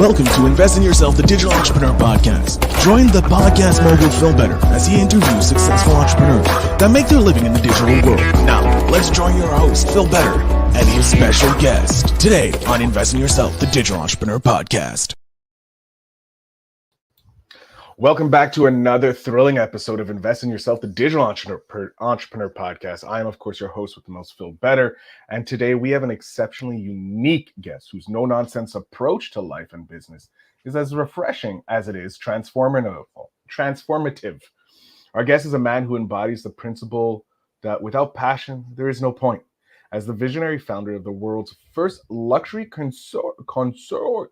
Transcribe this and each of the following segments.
Welcome to Invest in Yourself, the Digital Entrepreneur Podcast. Join the podcast mogul Phil Better as he interviews successful entrepreneurs that make their living in the digital world. Now, let's join your host, Phil Better, and his special guest today on Invest in Yourself, the Digital Entrepreneur Podcast. Welcome back to another thrilling episode of Invest in Yourself, the Digital Entrepreneur Podcast. I am, of course, your host with the most, Phil Better. And today we have an exceptionally unique guest whose no-nonsense approach to life and business is as refreshing as it is transformative. Our guest is a man who embodies the principle that without passion, there is no point. As the visionary founder of the world's first luxury concierge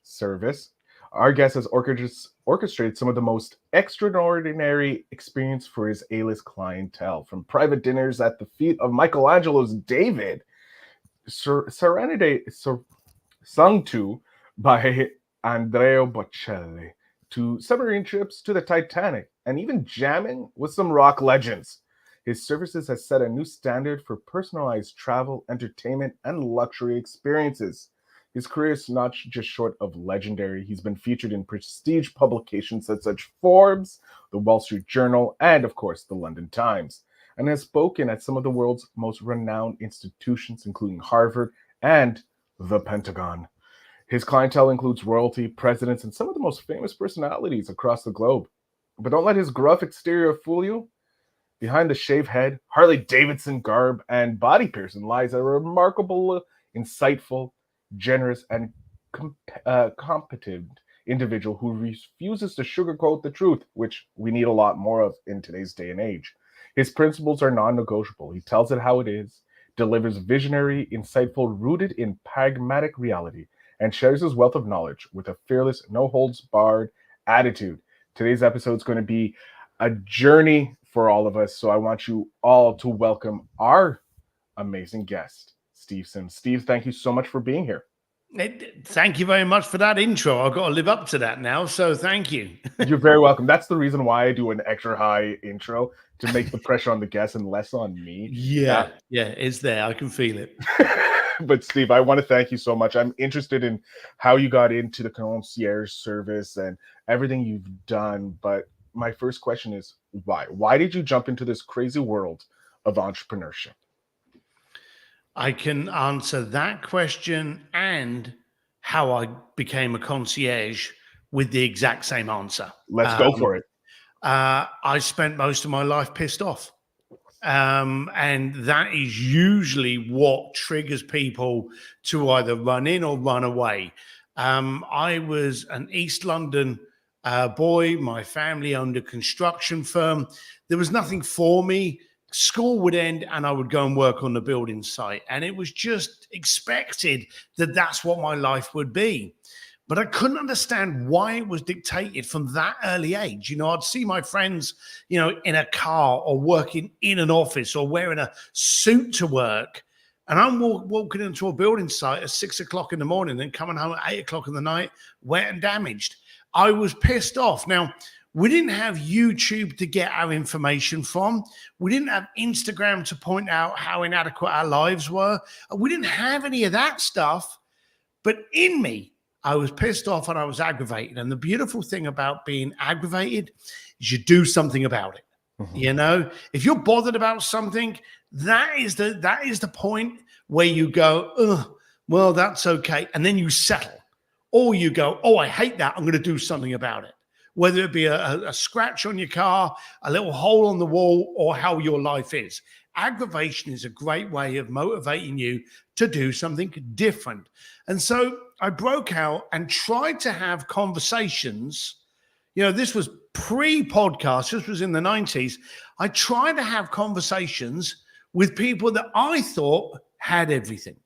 service, our guest has orchestrated some of the most extraordinary experience for his A-list clientele, from private dinners at the feet of Michelangelo's David, Serenity sung to by Andrea Bocelli, to submarine trips to the Titanic, and even jamming with some rock legends. His services has set a new standard for personalized travel, entertainment, and luxury experiences. His career is not just short of legendary. He's been featured in prestige publications such as Forbes, the Wall Street Journal, and of course, the London Times, and has spoken at some of the world's most renowned institutions, including Harvard and the Pentagon. His clientele includes royalty, presidents, and some of the most famous personalities across the globe. But don't let his gruff exterior fool you. Behind the shaved head, Harley-Davidson garb, and body piercing lies a remarkable, insightful, generous, and competent individual who refuses to sugarcoat the truth, which we need a lot more of in today's day and age. His principles are non-negotiable. He tells it how it is, delivers visionary, insightful, rooted in pragmatic reality, and shares his wealth of knowledge with a fearless, no-holds-barred attitude. Today's episode is going to be a journey for all of us, so I want you all to welcome our amazing guest, Steve Sims. Steve, thank you so much for being here. Thank you very much for that intro. I've got to live up to that now, so thank you. You're very welcome. That's the reason why I do an extra high intro, to make the pressure on the guest and less on me. Yeah, it's there. I can feel it. But Steve, I want to thank you so much. I'm interested in how you got into the concierge service and everything you've done. But my first question is why? Why did you jump into this crazy world of entrepreneurship? I can answer that question and how I became a concierge with the exact same answer. Let's go for it. I spent most of my life pissed off. And that is usually what triggers people to either run in or run away. I was an East London boy. My family owned a construction firm. There was nothing for me. School would end and I would go and work on the building site. And it was just expected that that's what my life would be. But I couldn't understand why it was dictated from that early age. You know, I'd see my friends, you know, in a car or working in an office or wearing a suit to work. And I'm walking into a building site at 6 o'clock in the morning and coming home at 8 o'clock in the night, wet and damaged. I was pissed off. Now, we didn't have YouTube to get our information from. We didn't have Instagram to point out how inadequate our lives were. We didn't have any of that stuff. But in me, I was pissed off and I was aggravated. And the beautiful thing about being aggravated is you do something about it. Mm-hmm. You know, if you're bothered about something, that is the point where you go, oh, well, that's okay. And then you settle. Or you go, oh, I hate that. I'm going to do something about it. Whether it be a scratch on your car, a little hole on the wall, or how your life is. Aggravation is a great way of motivating you to do something different. And so I broke out and tried to have conversations. You know, this was pre-podcast. This was in the 90s. I tried to have conversations with people that I thought had everything,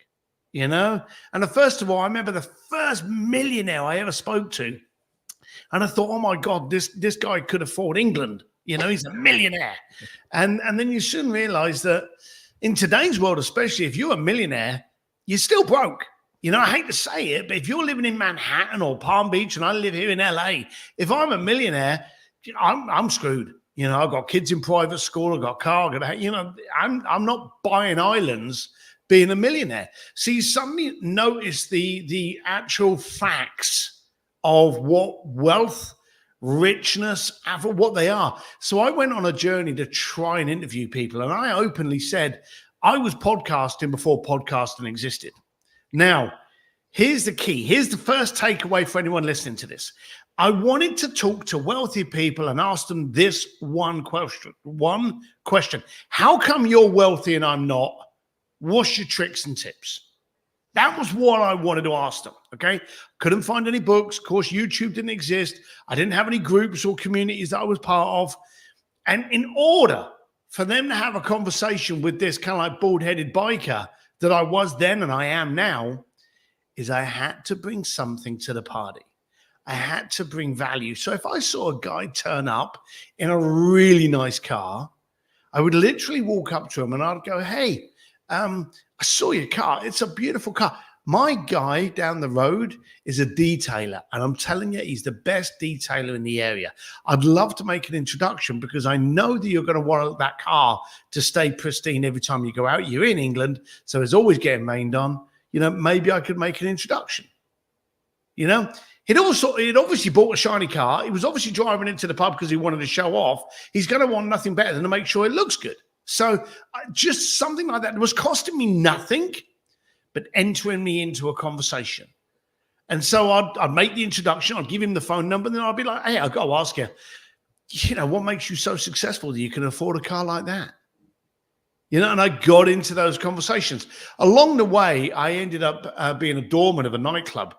you know. And first of all, I remember the first millionaire I ever spoke to. And I thought, oh, my God, this guy could afford England. You know, he's a millionaire. And then you soon realize that in today's world, especially if you're a millionaire, you're still broke. You know, I hate to say it, but if you're living in Manhattan or Palm Beach and I live here in LA, if I'm a millionaire, I'm screwed. You know, I've got kids in private school, I've got a car, you know, I'm not buying islands being a millionaire. So you suddenly notice the actual facts of what wealth, richness, what they are. So I went on a journey to try and interview people, and I openly said I was podcasting before podcasting existed. Now, here's the key. Here's the first takeaway for anyone listening to this. I wanted to talk to wealthy people and ask them this one question. How come you're wealthy and I'm not? What's your tricks and tips? That was what I wanted to ask them, okay? Couldn't find any books. Of course, YouTube didn't exist. I didn't have any groups or communities that I was part of. And in order for them to have a conversation with this kind of like bald-headed biker that I was then and I am now, is I had to bring something to the party. I had to bring value. So if I saw a guy turn up in a really nice car, I would literally walk up to him and I'd go, hey, I saw your car. It's a beautiful car. My guy down the road is a detailer, and I'm telling you, he's the best detailer in the area. I'd love to make an introduction because I know that you're going to want that car to stay pristine every time you go out. You're in England, so it's always getting rained on. Maybe I could make an introduction. He'd obviously bought a shiny car. He was obviously driving into the pub because he wanted to show off. He's going to want nothing better than to make sure it looks good. So just something like that. It was costing me nothing, but entering me into a conversation. And so I'd make the introduction. I'd give him the phone number. And then I'd be like, hey, I've got to ask you, what makes you so successful that you can afford a car like that? And I got into those conversations. Along the way, I ended up being a doorman of a nightclub.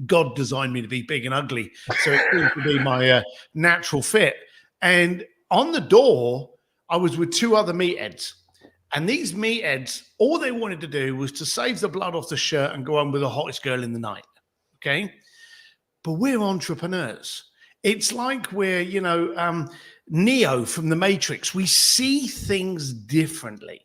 God designed me to be big and ugly, so it seemed to be my natural fit. And on the door, I was with two other meatheads. And these meatheads, all they wanted to do was to save the blood off the shirt and go on with the hottest girl in the night, okay? But we're entrepreneurs. It's like we're, Neo from the Matrix. We see things differently.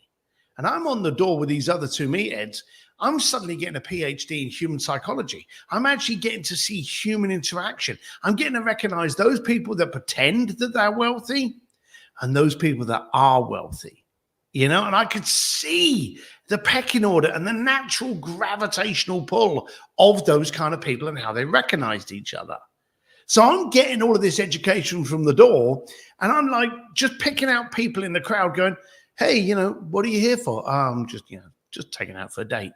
And I'm on the door with these other two meatheads. I'm suddenly getting a PhD in human psychology. I'm actually getting to see human interaction. I'm getting to recognize those people that pretend that they're wealthy and those people that are wealthy, and I could see the pecking order and the natural gravitational pull of those kind of people and how they recognized each other. So I'm getting all of this education from the door, and I'm like just picking out people in the crowd going, hey, what are you here for? I'm just taking out for a date.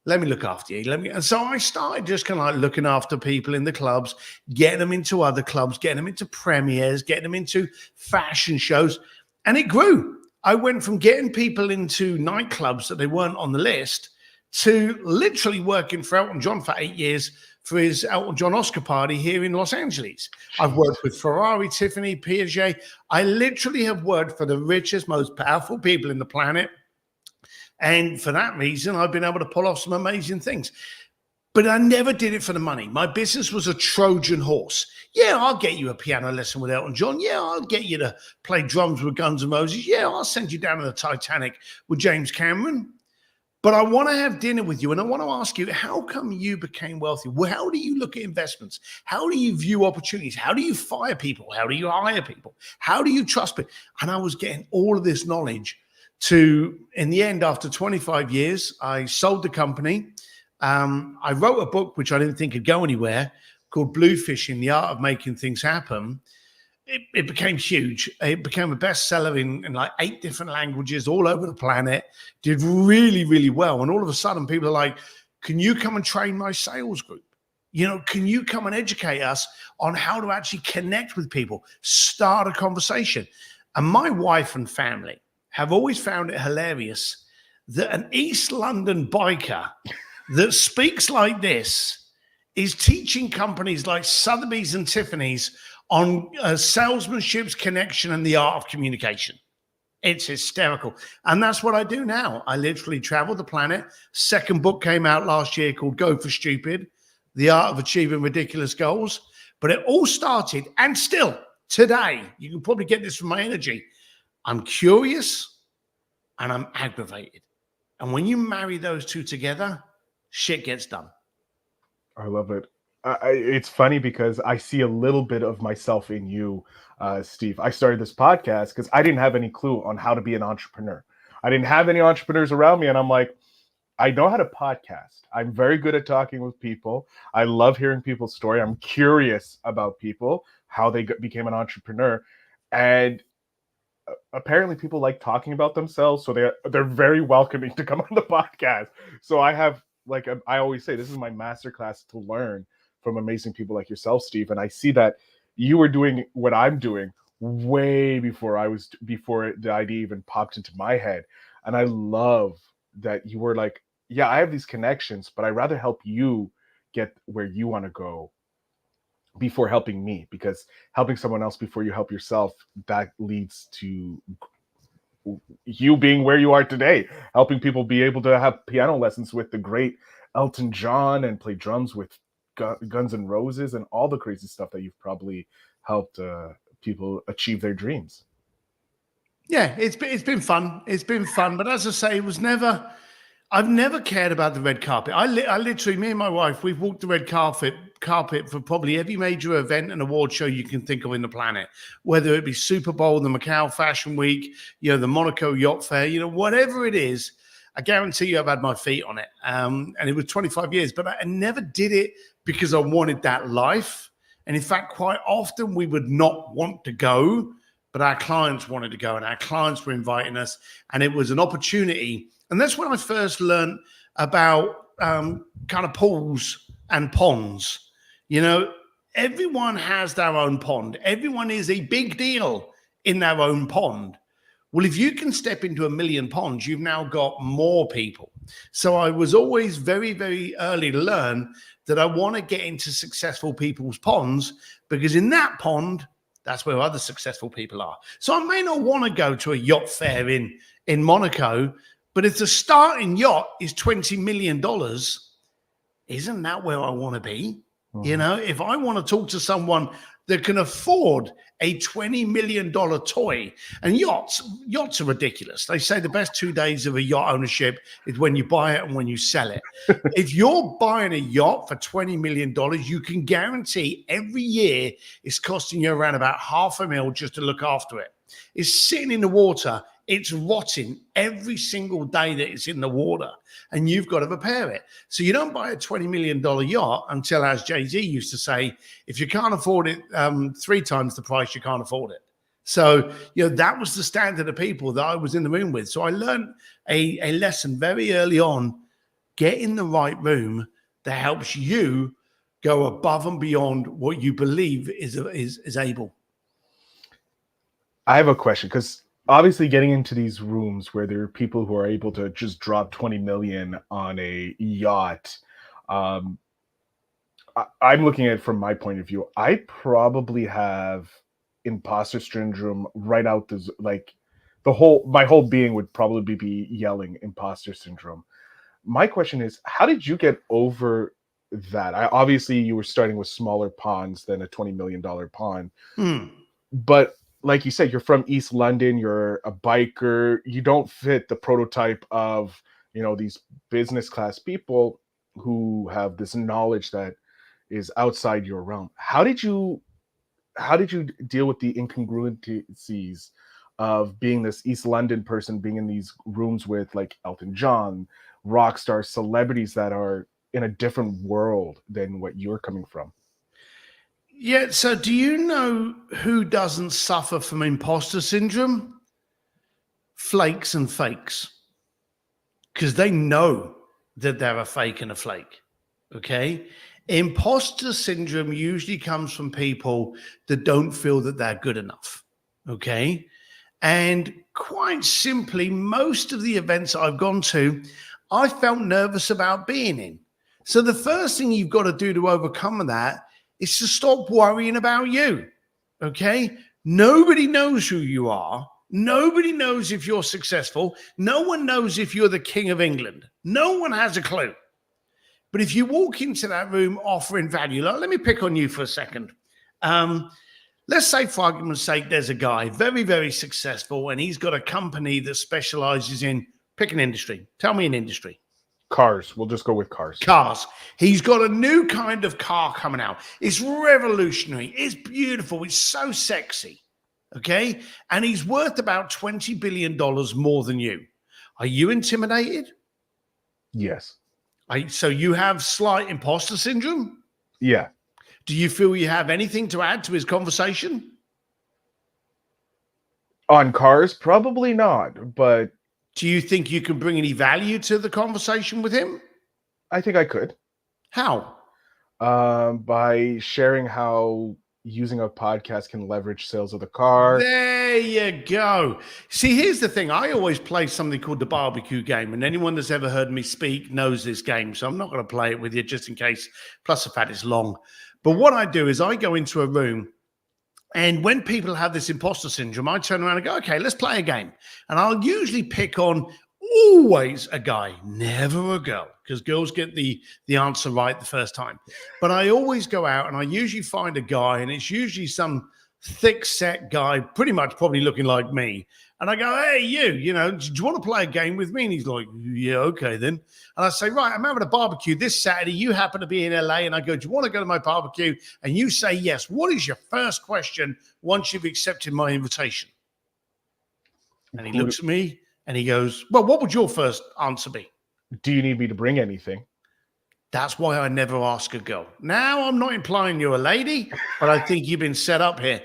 Let me look after you. And so I started just kind of like looking after people in the clubs, getting them into other clubs, getting them into premieres, getting them into fashion shows. And it grew. I went from getting people into nightclubs that they weren't on the list to literally working for Elton John for 8 years for his Elton John Oscar party here in Los Angeles. I've worked with Ferrari, Tiffany, Piaget. I literally have worked for the richest, most powerful people in the planet. And for that reason, I've been able to pull off some amazing things. But I never did it for the money. My business was a Trojan horse. Yeah, I'll get you a piano lesson with Elton John. Yeah, I'll get you to play drums with Guns N' Roses. Yeah, I'll send you down to the Titanic with James Cameron. But I want to have dinner with you, and I want to ask you, how come you became wealthy? Well, how do you look at investments? How do you view opportunities? How do you fire people? How do you hire people? How do you trust people? And I was getting all of this knowledge in the end, after 25 years, I sold the company. I wrote a book, which I didn't think could go anywhere, called Bluefishing, The Art of Making Things Happen. It became huge. It became a bestseller in like 8 different languages all over the planet, did really, really well. And all of a sudden, people are like, can you come and train my sales group? Can you come and educate us on how to actually connect with people, start a conversation? And my wife and family have always found it hilarious that an East London biker that speaks like this is teaching companies like Sotheby's and Tiffany's on salesmanship's connection and the art of communication. It's hysterical. And that's what I do now. I literally travel the planet. Second book came out last year called Go for Stupid, The Art of Achieving Ridiculous Goals. But it all started, and still today, you can probably get this from my energy, I'm curious and I'm aggravated. And when you marry those two together, shit gets done. I love it. It's funny because I see a little bit of myself in you, Steve. I started this podcast because I didn't have any clue on how to be an entrepreneur. I didn't have any entrepreneurs around me. And I'm like, I know how to podcast. I'm very good at talking with people. I love hearing people's story. I'm curious about people, how they became an entrepreneur. And apparently people like talking about themselves, so they're very welcoming to come on the podcast. So I have, like, I always say, this is my masterclass to learn from amazing people like yourself, Steve. And I see that you were doing what I'm doing way before the idea even popped into my head. And I love that you were like, yeah, I have these connections, but I'd rather help you get where you want to go before helping me, because helping someone else before you help yourself, that leads to you being where you are today, helping people be able to have piano lessons with the great Elton John and play drums with Guns N' Roses and all the crazy stuff that you've probably helped people achieve their dreams. Yeah, it's been fun. It's been fun, but as I say, I've never cared about the red carpet. I literally, me and my wife, we've walked the red carpet for probably every major event and award show you can think of in the planet, whether it be Super Bowl, the Macau Fashion Week, the Monaco Yacht Fair, whatever it is. I guarantee you I've had my feet on it. And it was 25 years, but I never did it because I wanted that life. And in fact, quite often we would not want to go, but our clients wanted to go and our clients were inviting us. And it was an opportunity. And that's when I first learned about kind of pools and ponds. Everyone has their own pond. Everyone is a big deal in their own pond. Well, if you can step into 1 million ponds, you've now got more people. So I was always very, very early to learn that I want to get into successful people's ponds, because in that pond, that's where other successful people are. So I may not want to go to a yacht fair in Monaco, but if the starting yacht is $20 million, isn't that where I want to be? Mm-hmm. If I want to talk to someone that can afford a $20 million toy, and yachts are ridiculous. They say the best 2 days of a yacht ownership is when you buy it and when you sell it. If you're buying a yacht for $20 million, you can guarantee every year it's costing you around about $500,000 just to look after it. It's sitting in the water. It's rotting every single day that it's in the water, and you've got to repair it. So you don't buy a $20 million yacht until, as Jay-Z used to say, if you can't afford it 3 times the price, you can't afford it. So, that was the standard of people that I was in the room with. So I learned a lesson very early on: get in the right room that helps you go above and beyond what you believe is able. I have a question, because obviously getting into these rooms where there are people who are able to just drop 20 million on a yacht, I'm looking at it from my point of view. I probably have imposter syndrome right out my whole being would probably be yelling imposter syndrome. My question is, how did you get over that? Obviously you were starting with smaller ponds than a $20 million pond, but like you said, you're from East London, you're a biker, you don't fit the prototype of, these business class people who have this knowledge that is outside your realm. How did you deal with the incongruencies of being this East London person, being in these rooms with like Elton John, rock stars, celebrities that are in a different world than what you're coming from? Yeah, so do you know who doesn't suffer from imposter syndrome? Flakes and fakes. Because they know that they're a fake and a flake, okay? Imposter syndrome usually comes from people that don't feel that they're good enough, okay? And quite simply, most of the events I've gone to, I felt nervous about being in. So the first thing you've got to do to overcome that is to stop worrying about you, okay? Nobody knows who you are. Nobody knows if you're successful. No one knows if you're the King of England. No one has a clue. But if you walk into that room offering value, let me pick on you for a second. Let's say, for argument's sake, there's a guy very, very successful, and he's got a company that specializes in, pick an industry. Tell me an industry. Cars. We'll just go with cars. Cars. He's got a new kind of car coming out. It's revolutionary. It's beautiful. It's so sexy. Okay? And he's worth about $20 billion more than you. Are you intimidated? Yes. So you have slight imposter syndrome? Yeah. Do you feel you have anything to add to his conversation? On cars, probably not, but Do you think you can bring any value to the conversation with him? I think I could. How? By sharing how using a podcast can leverage sales of the car. There you go. See, here's the thing. I always play something called the barbecue game, and anyone that's ever heard me speak knows this game, so I'm not going to play it with you just in case, plus the fact it's long. But what I do is I go into a room, and when people have this imposter syndrome, I turn around and go, okay, let's play a game. And I'll usually pick on always a guy, never a girl, because girls get the answer right the first time. But I always go out and I usually find a guy, and it's usually some thick-set guy, pretty much probably looking like me. And I go, hey, you know, do you want to play a game with me? And he's like, yeah, okay then. And I say, right, I'm having a barbecue this Saturday. You happen to be in LA. And I go, do you want to go to my barbecue? And you say yes. What is your first question once you've accepted my invitation? And he looks at me and he goes, well, what would your first answer be? Do you need me to bring anything? That's why I never ask a girl. Now, I'm not implying you're a lady, but I think you've been set up here.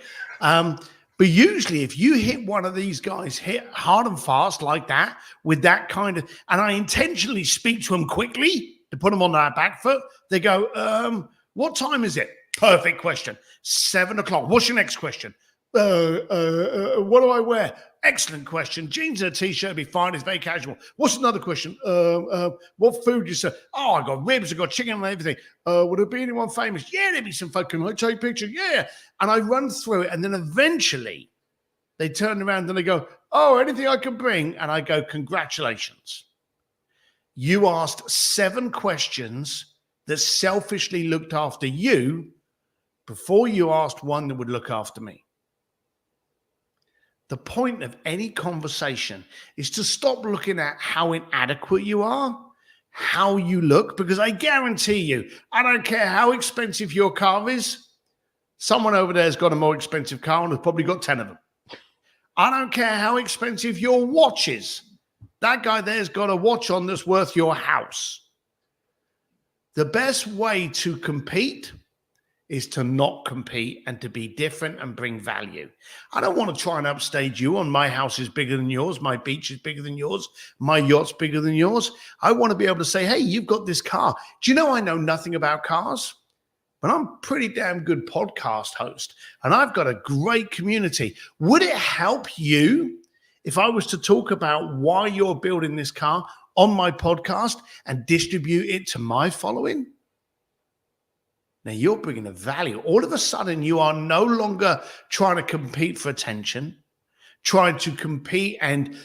But usually if you hit one of these guys, hit hard and fast like that, with that kind of, and I intentionally speak to them quickly to put them on their back foot, they go, what time is it? Perfect question. 7 o'clock. What's your next question? What do I wear? Excellent question. Jeans and a t-shirt would be fine. It's very casual. What's another question? What food do you serve? Oh, I got ribs, I got chicken and everything. Would there be anyone famous? Yeah, there'd be some folk. Can I take pictures? Yeah. And I run through it, and then eventually they turn around and they go, oh, anything I can bring? And I go, congratulations. You asked 7 questions that selfishly looked after you before you asked one that would look after me. The point of any conversation is to stop looking at how inadequate you are, how you look, because I guarantee you, I don't care how expensive your car is, someone over there has got a more expensive car and has probably got 10 of them. I don't care how expensive your watch is. That guy there's got a watch on that's worth your house. The best way to compete is to not compete and to be different and bring value. I don't want to try and upstage you on my house is bigger than yours, my beach is bigger than yours, my yacht's bigger than yours. I want to be able to say, hey, you've got this car. Do you know I know nothing about cars? But I'm a pretty damn good podcast host, and I've got a great community. Would it help you if I was to talk about why you're building this car on my podcast and distribute it to my following? Now you're bringing a value. All of a sudden, you are no longer trying to compete for attention, trying to compete and,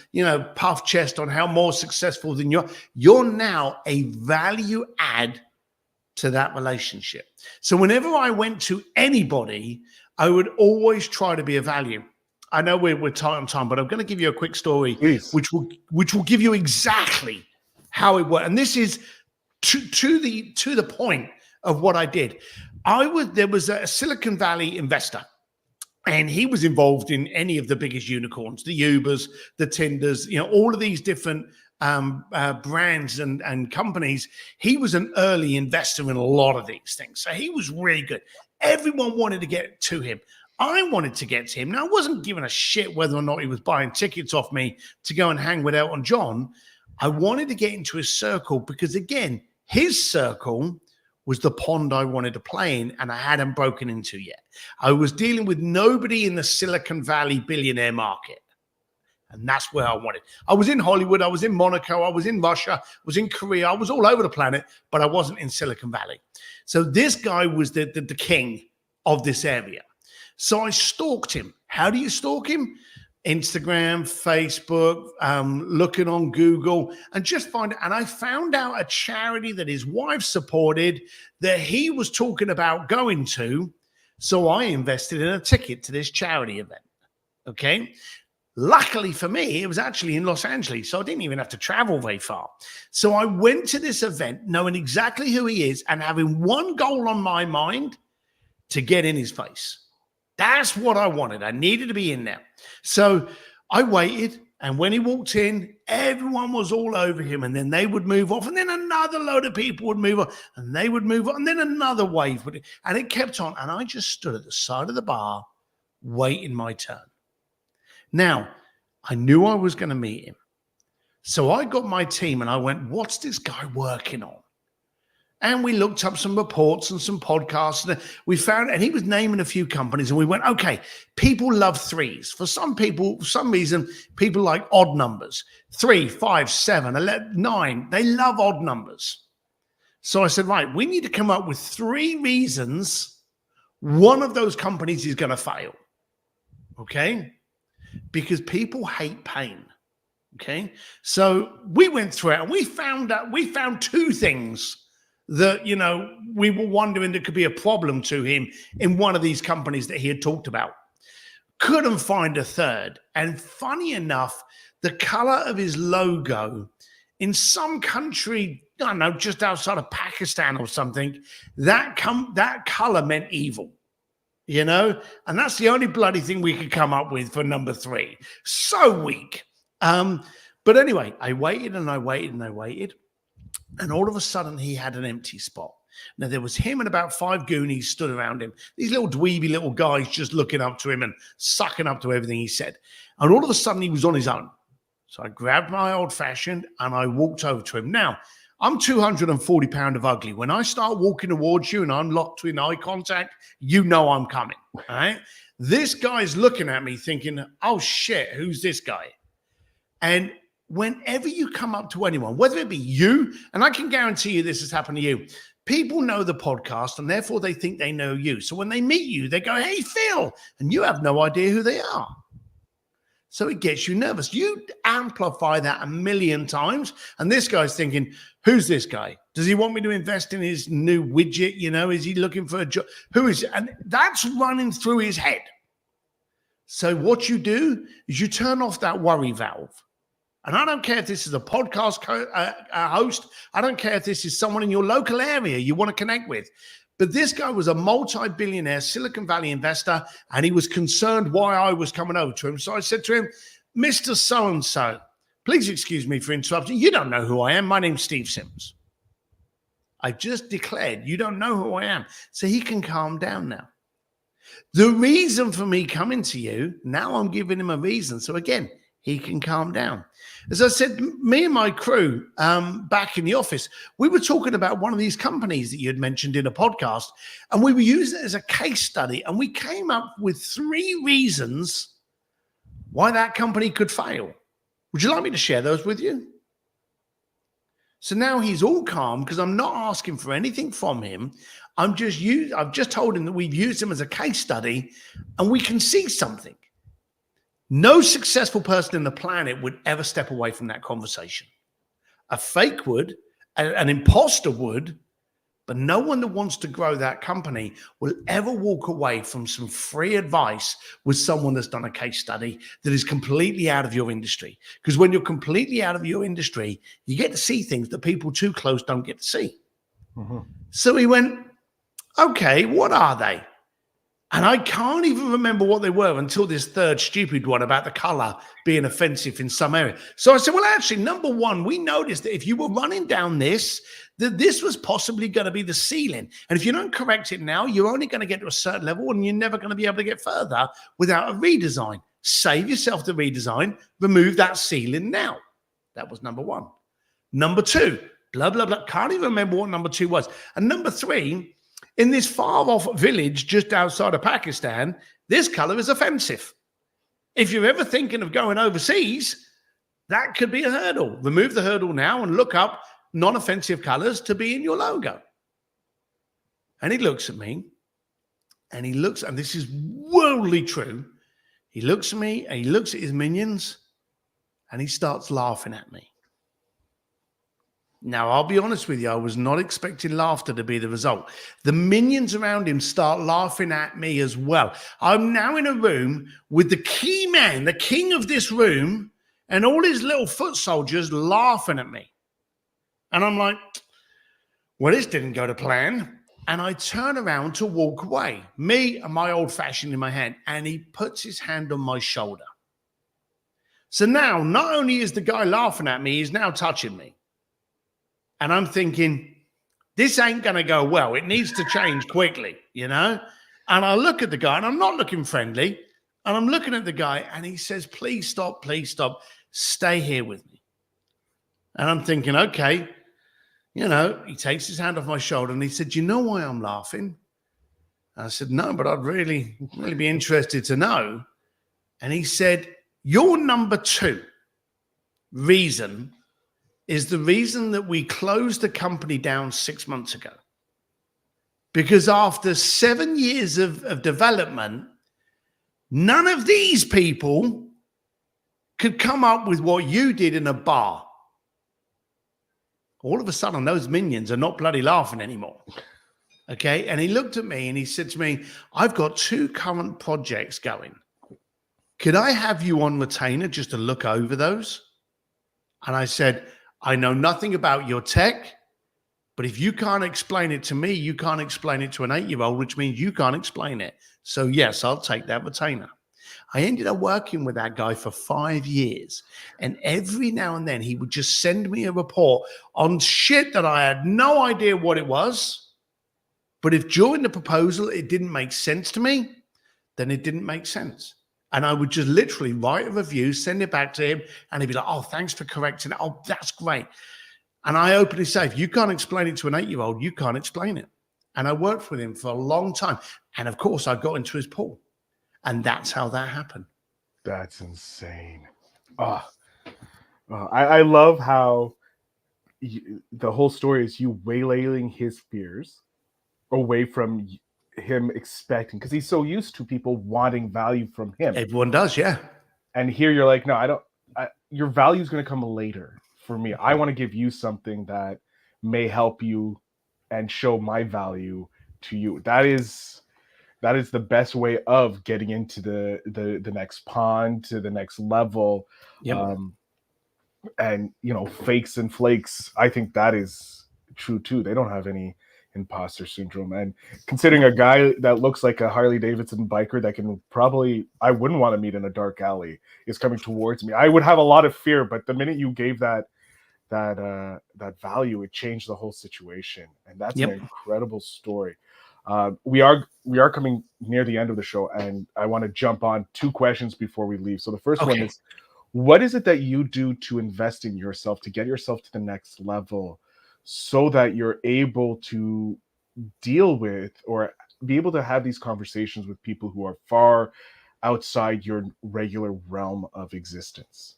puff chest on how more successful than you are. You're now a value add to that relationship. So whenever I went to anybody, I would always try to be a value. I know we're tight on time, but I'm going to give you a quick story, Please. which will give you exactly how it worked. And this is to the point of what I did. There was a Silicon Valley investor, and he was involved in any of the biggest unicorns, the Ubers, the Tinders, all of these different brands and companies. He was an early investor in a lot of these things. So he was really good. Everyone wanted to get to him. I wanted to get to him. Now, I wasn't giving a shit whether or not he was buying tickets off me to go and hang with Elton John. I wanted to get into his circle because, again, his circle was the pond I wanted to play in, and I hadn't broken into yet. I was dealing with nobody in the Silicon Valley billionaire market, and that's where I wanted. I was in Hollywood, I was in Monaco, I was in Russia, I was in Korea, I was all over the planet, but I wasn't in Silicon Valley. So this guy was the king of this area. So I stalked him. How do you stalk him? Instagram, Facebook, looking on Google, and and I found out a charity that his wife supported that he was talking about going to. So I invested in a ticket to this charity event. Okay. Luckily for me, it was actually in Los Angeles, so I didn't even have to travel very far. So I went to this event knowing exactly who he is and having one goal on my mind: to get in his face. That's what I wanted. I needed to be in there. So I waited. And when he walked in, everyone was all over him. And then they would move off. And then another load of people would move on. And they would move on. And then another wave would. And it kept on. And I just stood at the side of the bar waiting my turn. Now, I knew I was going to meet him. So I got my team and I went, what's this guy working on? And we looked up some reports and some podcasts, and we found, and he was naming a few companies, and we went, okay, people love threes. For some people, for some reason, people like odd numbers. 3, 5, 7, 11, 9. They love odd numbers. So I said, right, we need to come up with 3 reasons one of those companies is going to fail. Okay? Because people hate pain. Okay? So we went through it, and we found 2 things that, you know, we were wondering that could be a problem to him in one of these companies that he had talked about. Couldn't find a third. And funny enough, the color of his logo in some country, I don't know, just outside of Pakistan or something, that color meant evil, you know? And that's the only bloody thing we could come up with for number 3. So weak. But anyway, I waited and I waited and I waited. And all of a sudden, he had an empty spot. Now, there was him and about 5 goonies stood around him. These little dweeby little guys just looking up to him and sucking up to everything he said. And all of a sudden, he was on his own. So I grabbed my old-fashioned and I walked over to him. Now, I'm 240 pounds of ugly. When I start walking towards you and I'm locked in eye contact, you know I'm coming, all right? This guy's looking at me thinking, oh, shit, who's this guy? And whenever you come up to anyone, whether it be you, and I can guarantee you this has happened to you, people know the podcast and therefore they think they know you. So when they meet you, they go, hey, Phil, and you have no idea who they are. So it gets you nervous. You amplify that 1,000,000 times. And this guy's thinking, who's this guy? Does he want me to invest in his new widget? You know, is he looking for a job? Who is it? And that's running through his head. So what you do is you turn off that worry valve. And I don't care if this is a podcast host. I don't care if this is someone in your local area you want to connect with. But this guy was a multi-billionaire Silicon Valley investor, and he was concerned why I was coming over to him. So I said to him, Mr. So-and-so, please excuse me for interrupting. You don't know who I am. My name's Steve Sims. I just declared you don't know who I am. So he can calm down now. The reason for me coming to you, now I'm giving him a reason. So again, he can calm down. As I said, me and my crew back in the office, we were talking about one of these companies that you had mentioned in a podcast, and we were using it as a case study, and we came up with 3 reasons why that company could fail. Would you like me to share those with you? So now he's all calm because I'm not asking for anything from him. I've just told him that we've used him as a case study, and we can see something. No successful person in the planet would ever step away from that conversation. A fake would, an imposter would, but no one that wants to grow that company will ever walk away from some free advice with someone that's done a case study that is completely out of your industry. Because when you're completely out of your industry, you get to see things that people too close don't get to see. Mm-hmm. So he went, okay, what are they? And I can't even remember what they were until this third stupid one about the color being offensive in some area. So I said, well, actually, number 1, we noticed that if you were running down this, that this was possibly going to be the ceiling. And if you don't correct it now, you're only going to get to a certain level and you're never going to be able to get further without a redesign. Save yourself the redesign, remove that ceiling now. That was number 1. Number 2, blah, blah, blah. Can't even remember what number 2 was. And number 3, in this far-off village just outside of Pakistan, this color is offensive. If you're ever thinking of going overseas, that could be a hurdle. Remove the hurdle now and look up non-offensive colors to be in your logo. And he looks at me, and he looks, and this is worldly true, he looks at me, and he looks at his minions, and he starts laughing at me. Now, I'll be honest with you, I was not expecting laughter to be the result. The minions around him start laughing at me as well. I'm now in a room with the key man, the king of this room, and all his little foot soldiers laughing at me. And I'm like, well, this didn't go to plan. And I turn around to walk away, me and my old-fashioned in my hand, and he puts his hand on my shoulder. So now, not only is the guy laughing at me, he's now touching me. And I'm thinking, this ain't going to go well. It needs to change quickly, you know? And I look at the guy, and I'm not looking friendly. And I'm looking at the guy, and he says, please stop, stay here with me. And I'm thinking, okay, you know, he takes his hand off my shoulder, and he said, you know why I'm laughing? And I said, no, but I'd really be interested to know. And he said, your number 2 reason is the reason that we closed the company down 6 months ago. Because after 7 years of development, none of these people could come up with what you did in a bar. All of a sudden, those minions are not bloody laughing anymore. Okay. And he looked at me and he said to me, I've got 2 current projects going. Could I have you on retainer just to look over those? And I said, I know nothing about your tech, but if you can't explain it to me, you can't explain it to an 8-year-old, which means you can't explain it. So yes, I'll take that retainer. I ended up working with that guy for 5 years. And every now and then he would just send me a report on shit that I had no idea what it was. But if during the proposal it didn't make sense to me, then it didn't make sense. And I would just literally write a review, send it back to him, and he'd be like, oh, thanks for correcting it. Oh, that's great. And I openly say, if you can't explain it to an 8-year-old, you can't explain it. And I worked with him for a long time. And of course, I got into his pool. And that's how that happened. That's insane. I love how the whole story is you waylaying his fears away from him expecting, because he's so used to people wanting value from him. Everyone does, yeah. And here you're like, no, your value is going to come later for me. I want to give you something that may help you and show my value to you. That is the best way of getting into the next pond, to the next level. Yep. And you know, fakes and flakes, I think that is true too. They don't have any imposter syndrome. And considering a guy that looks like a Harley Davidson biker that can probably, I wouldn't want to meet in a dark alley, is coming towards me, I would have a lot of fear. But the minute you gave that value, it changed the whole situation. And that's an incredible story. We are coming near the end of the show, and I want to jump on 2 questions before we leave. So the first one is, what is it that you do to invest in yourself, to get yourself to the next level, so that you're able to deal with or be able to have these conversations with people who are far outside your regular realm of existence?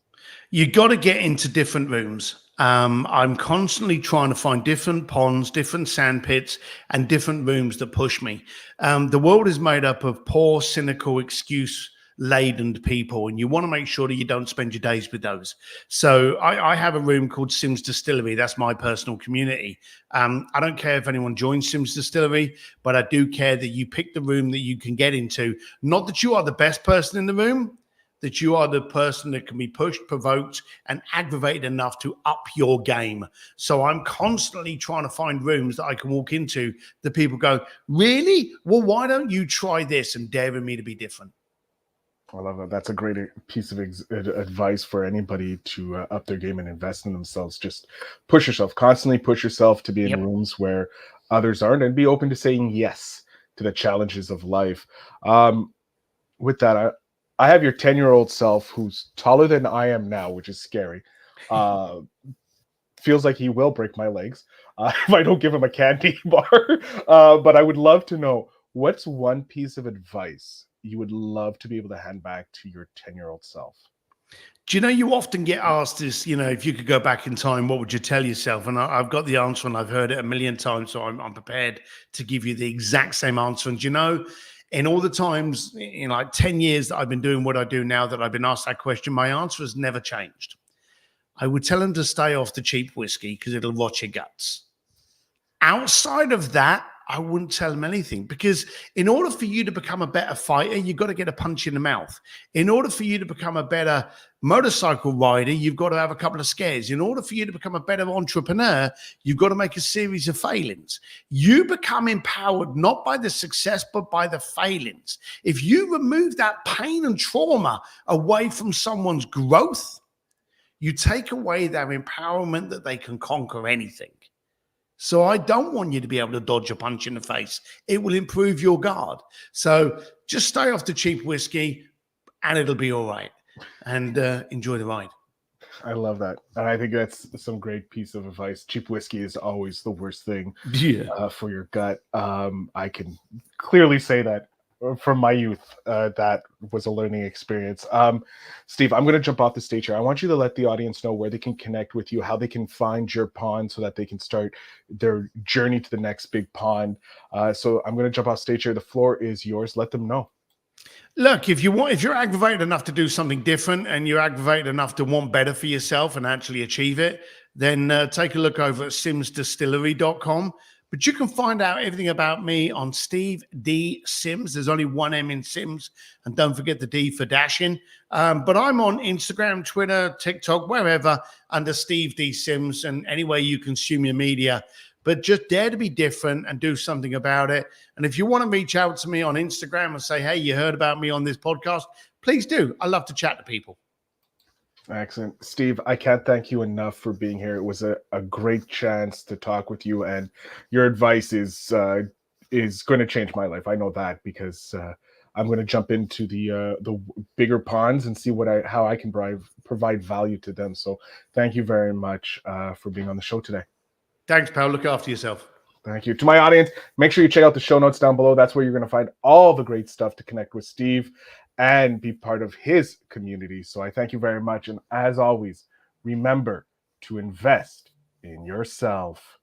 You got to get into different rooms. I'm constantly trying to find different ponds, different sand pits, and different rooms that push me. The world is made up of poor, cynical, excuse-laden people, and you want to make sure that you don't spend your days with those. So I have a room called Sims Distillery. That's my personal community. I don't care if anyone joins Sims Distillery, but I do care that you pick the room that you can get into. Not that you are the best person in the room, that you are the person that can be pushed, provoked, and aggravated enough to up your game. So I'm constantly trying to find rooms that I can walk into that people go, really? Well, why don't you try this, and daring me to be different? I love that. That's a great piece of advice for anybody to up their game and invest in themselves. Just push yourself, constantly push yourself to be in rooms where others aren't, and be open to saying yes to the challenges of life. With that, I have your 10-year-old self, who's taller than I am now, which is scary. Feels like he will break my legs if I don't give him a candy bar. But I would love to know, what's one piece of advice you would love to be able to hand back to your 10-year-old self? Do you know, you often get asked this, you know, if you could go back in time, what would you tell yourself? And I've got the answer, and I've heard it a million times, so I'm prepared to give you the exact same answer. And you know, in all the times, in like 10 years that I've been doing what I do now, that I've been asked that question, my answer has never changed. I would tell them to stay off the cheap whiskey because it'll rot your guts. Outside of that, I wouldn't tell them anything, because in order for you to become a better fighter, you've got to get a punch in the mouth. In order for you to become a better motorcycle rider, you've got to have a couple of scares. In order for you to become a better entrepreneur, you've got to make a series of failings. You become empowered not by the success, but by the failings. If you remove that pain and trauma away from someone's growth, you take away their empowerment that they can conquer anything. So I don't want you to be able to dodge a punch in the face. It will improve your guard. So just stay off the cheap whiskey and it'll be all right. And enjoy the ride. I love that. And I think that's some great piece of advice. Cheap whiskey is always the worst thing for your gut. I can clearly say that from my youth, that was a learning experience. Steve, I'm going to jump off the stage here. I want you to let the audience know where they can connect with you, how they can find your pond so that they can start their journey to the next big pond. So I'm going to jump off stage here. The floor is yours. Let them know. Look, if you're aggravated enough to do something different and you're aggravated enough to want better for yourself and actually achieve it, then take a look over at simsdistillery.com. But you can find out everything about me on Steve D. Sims. There's only one M in Sims. And don't forget the D for dashing. But I'm on Instagram, Twitter, TikTok, wherever, under Steve D. Sims, and any way you consume your media. But just dare to be different and do something about it. And if you want to reach out to me on Instagram and say, hey, you heard about me on this podcast, please do. I love to chat to people. Excellent. Steve, I can't thank you enough for being here. It was a great chance to talk with you, and your advice is going to change my life. I know that, because I'm going to jump into the bigger ponds and see how I can provide value to them. So thank you very much for being on the show today. Thanks, pal. Look after yourself. Thank you. To my audience, make sure you check out the show notes down below. That's where you're going to find all the great stuff to connect with Steve and be part of his community. So I thank you very much. And as always, remember to invest in yourself.